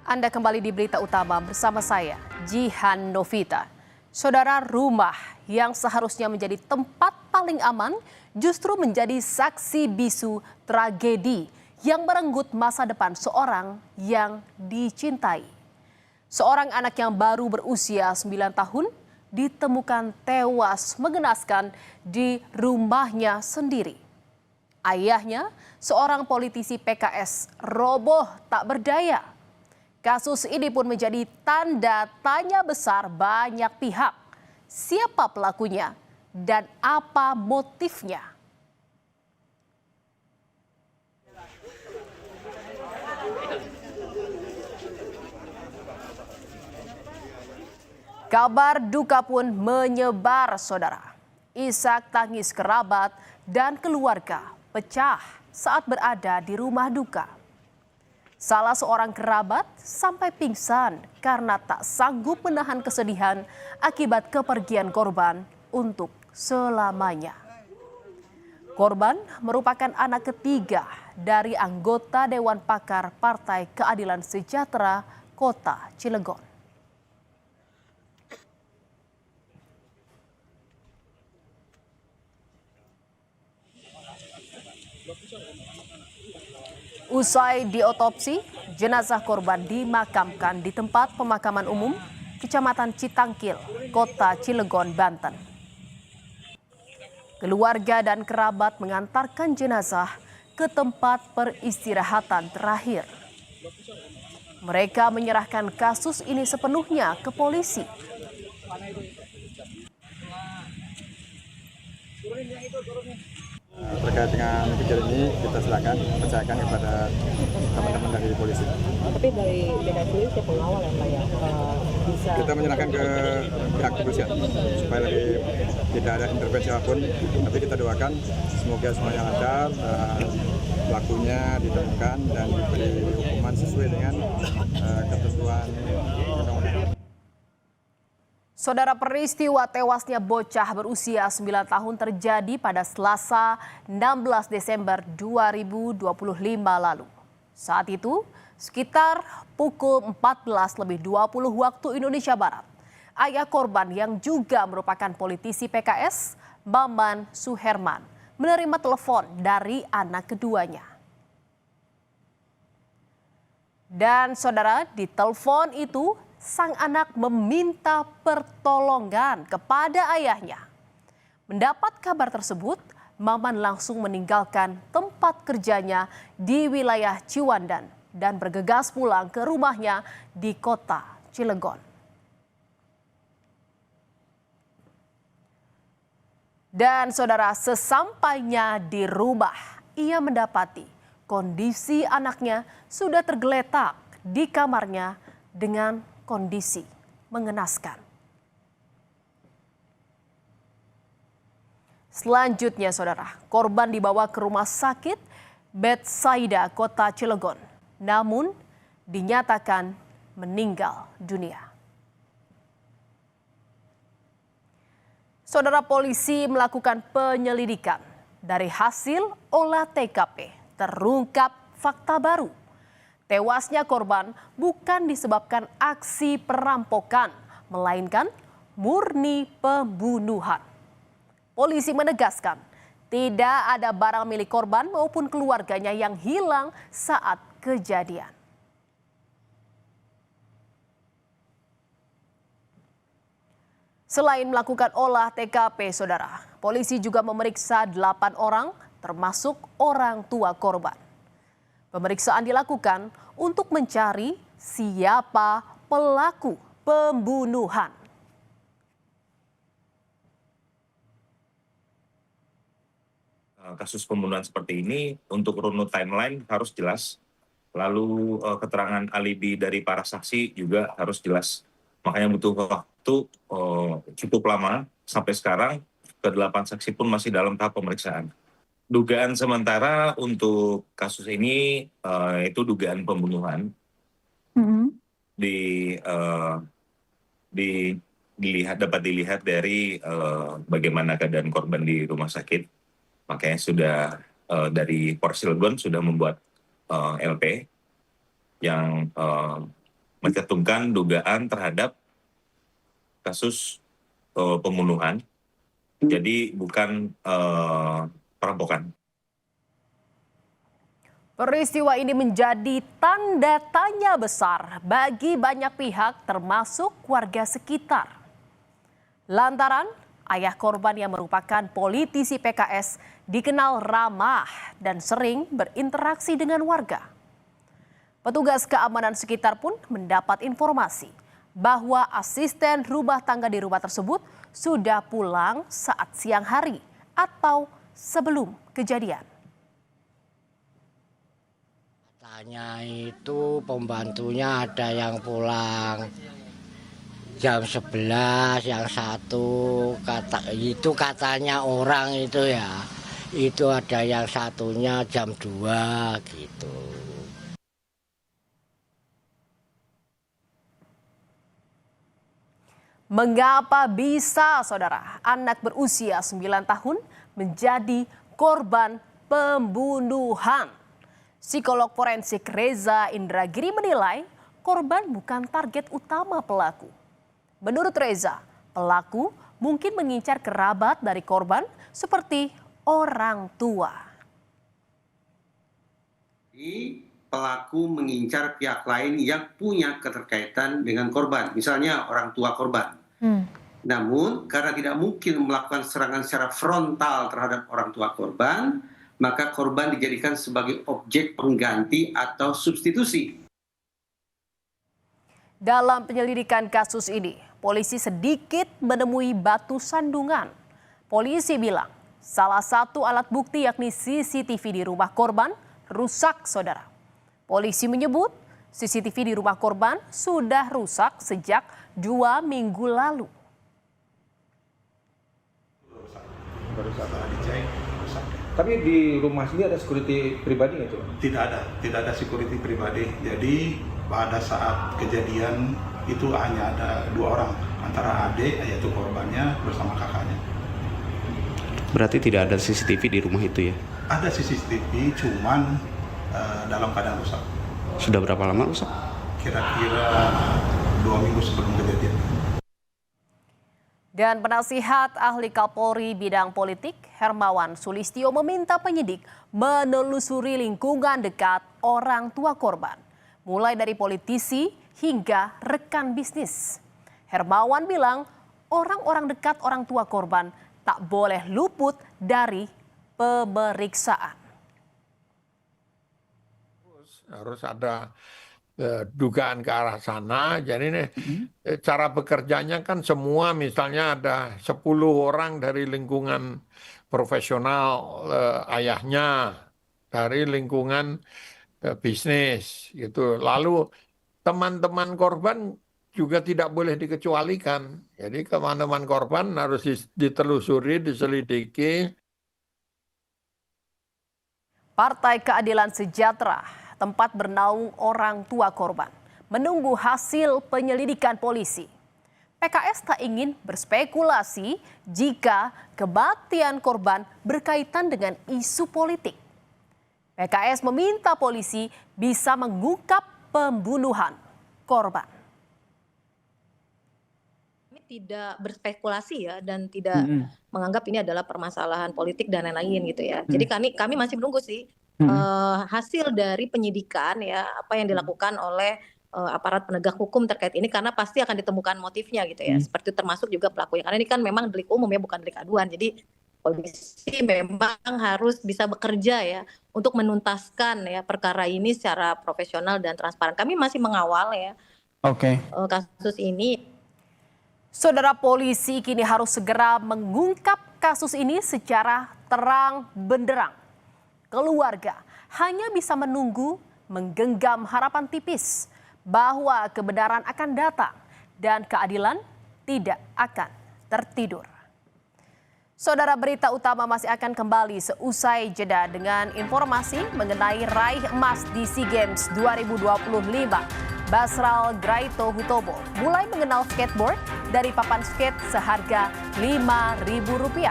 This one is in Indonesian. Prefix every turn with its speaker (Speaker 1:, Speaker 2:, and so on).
Speaker 1: Anda kembali di Berita Utama bersama saya, Jihan Novita. Saudara, rumah yang seharusnya menjadi tempat paling aman justru menjadi saksi bisu tragedi yang merenggut masa depan seorang yang dicintai. Seorang anak yang baru berusia 9 tahun ditemukan tewas mengenaskan di rumahnya sendiri. Ayahnya, seorang politisi PKS, roboh tak berdaya. Kasus ini pun menjadi tanda tanya besar banyak pihak. Siapa pelakunya dan apa motifnya? Kabar duka pun menyebar, saudara. Isak tangis kerabat dan keluarga pecah saat berada di rumah duka. Salah seorang kerabat sampai pingsan karena tak sanggup menahan kesedihan akibat kepergian korban untuk selamanya. Korban merupakan anak ketiga dari anggota Dewan Pakar Partai Keadilan Sejahtera Kota Cilegon. Usai diotopsi, jenazah korban dimakamkan di tempat pemakaman umum Kecamatan Citangkil, Kota Cilegon, Banten. Keluarga dan kerabat mengantarkan jenazah ke tempat peristirahatan terakhir. Mereka menyerahkan kasus ini sepenuhnya ke polisi.
Speaker 2: Terkait dengan kejadian ini kita silakan percayakan kepada teman-teman dari polisi.
Speaker 3: Tapi dari sendiri siapa pengawal ya Pak ya? Bisa
Speaker 2: kita menyerahkan ke pihak kepolisian supaya lebih tidak ada intervensi apapun. Tapi kita doakan semoga semuanya lancar, pelakunya ditemukan dan diberi hukuman sesuai dengan ketentuan undang-undang.
Speaker 1: Saudara, peristiwa tewasnya bocah berusia 9 tahun terjadi pada Selasa 16 Desember 2025 lalu. Saat itu, sekitar pukul 14.20 waktu Indonesia Barat, ayah korban yang juga merupakan politisi PKS, Maman Suherman, menerima telepon dari anak keduanya. Dan saudara, di telepon itu sang anak meminta pertolongan kepada ayahnya. Mendapat kabar tersebut, Maman langsung meninggalkan tempat kerjanya di wilayah Ciwandan dan bergegas pulang ke rumahnya di Kota Cilegon. Dan saudara, sesampainya di rumah, ia mendapati kondisi anaknya sudah tergeletak di kamarnya dengan kondisi mengenaskan. Selanjutnya, saudara, korban dibawa ke rumah sakit Betsaida Kota Cilegon, namun dinyatakan meninggal dunia. Saudara, polisi melakukan penyelidikan. Dari hasil olah TKP terungkap fakta baru. Tewasnya korban bukan disebabkan aksi perampokan, melainkan murni pembunuhan. Polisi menegaskan tidak ada barang milik korban maupun keluarganya yang hilang saat kejadian. Selain melakukan olah TKP, saudara, polisi juga memeriksa 8 orang termasuk orang tua korban. Pemeriksaan dilakukan untuk mencari siapa pelaku pembunuhan.
Speaker 4: Kasus pembunuhan seperti ini untuk runut timeline harus jelas. Lalu keterangan alibi dari para saksi juga harus jelas. Makanya butuh waktu cukup lama sampai sekarang. Ke-8 saksi pun masih dalam tahap pemeriksaan. Dugaan sementara untuk kasus ini itu dugaan pembunuhan. Dapat dilihat dari bagaimana keadaan korban di rumah sakit. Makanya sudah dari Polres Cilegon sudah membuat LP yang mencantumkan dugaan terhadap kasus pembunuhan, jadi bukan perampokan.
Speaker 1: Peristiwa ini menjadi tanda tanya besar bagi banyak pihak termasuk warga sekitar. Lantaran ayah korban yang merupakan politisi PKS dikenal ramah dan sering berinteraksi dengan warga. Petugas keamanan sekitar pun mendapat informasi bahwa asisten rumah tangga di rumah tersebut sudah pulang saat siang hari atau sebelum kejadian.
Speaker 5: Katanya itu pembantunya ada yang pulang jam 11, yang satu itu katanya orang itu ya. Itu ada yang satunya jam 2 gitu.
Speaker 1: Mengapa bisa, saudara, anak berusia 9 tahun menjadi korban pembunuhan? Psikolog forensik Reza Indragiri menilai korban bukan target utama pelaku. Menurut Reza, pelaku mungkin mengincar kerabat dari korban seperti orang tua.
Speaker 6: Pelaku mengincar pihak lain yang punya keterkaitan dengan korban, misalnya orang tua korban. Namun karena tidak mungkin melakukan serangan secara frontal terhadap orang tua korban, maka korban dijadikan sebagai objek pengganti atau substitusi.
Speaker 1: Dalam penyelidikan kasus ini, polisi sedikit menemui batu sandungan. Polisi bilang salah satu alat bukti yakni CCTV di rumah korban rusak, saudara. Polisi menyebut CCTV di rumah korban sudah rusak sejak 2 minggu lalu.
Speaker 7: Tapi di rumah sini ada security pribadi nggak, Cuk?
Speaker 8: Tidak ada security pribadi. Jadi pada saat kejadian itu hanya ada 2 orang, antara adik yaitu korbannya bersama kakaknya.
Speaker 9: Berarti tidak ada CCTV di rumah itu ya?
Speaker 8: Ada CCTV, cuman dalam keadaan rusak.
Speaker 9: Sudah berapa lama rusak?
Speaker 8: Kira-kira 2 minggu sebelum kejadian.
Speaker 1: Dan penasihat ahli Kapolri bidang politik Hermawan Sulistyo meminta penyidik menelusuri lingkungan dekat orang tua korban, mulai dari politisi hingga rekan bisnis. Hermawan bilang orang-orang dekat orang tua korban tak boleh luput dari pemeriksaan.
Speaker 10: Harus ada dugaan ke arah sana. Jadi nih cara bekerjanya kan semua, misalnya ada 10 orang dari lingkungan profesional, ayahnya dari lingkungan bisnis gitu. Lalu teman-teman korban juga tidak boleh dikecualikan. Jadi teman-teman korban harus ditelusuri, diselidiki.
Speaker 1: Partai Keadilan Sejahtera, tempat bernaung orang tua korban, menunggu hasil penyelidikan polisi. PKS tak ingin berspekulasi jika kematian korban berkaitan dengan isu politik. PKS meminta polisi bisa mengungkap pembunuhan korban.
Speaker 11: Tidak berspekulasi ya, dan tidak menganggap ini adalah permasalahan politik dan lain-lain gitu ya. Jadi kami masih menunggu sih hasil dari penyidikan ya, apa yang dilakukan oleh aparat penegak hukum terkait ini, karena pasti akan ditemukan motifnya gitu ya, seperti termasuk juga pelakunya, karena ini kan memang delik umum ya, bukan delik aduan. Jadi polisi memang harus bisa bekerja ya untuk menuntaskan ya perkara ini secara profesional dan transparan. Kami masih mengawal ya kasus ini.
Speaker 1: Saudara, polisi kini harus segera mengungkap kasus ini secara terang benderang. Keluarga hanya bisa menunggu, menggenggam harapan tipis bahwa kebenaran akan datang dan keadilan tidak akan tertidur. Saudara, berita utama masih akan kembali seusai jeda dengan informasi mengenai raih emas di SEA Games 2025. Basral Graito Hutobo mulai mengenal skateboard dari papan skate seharga Rp5.000.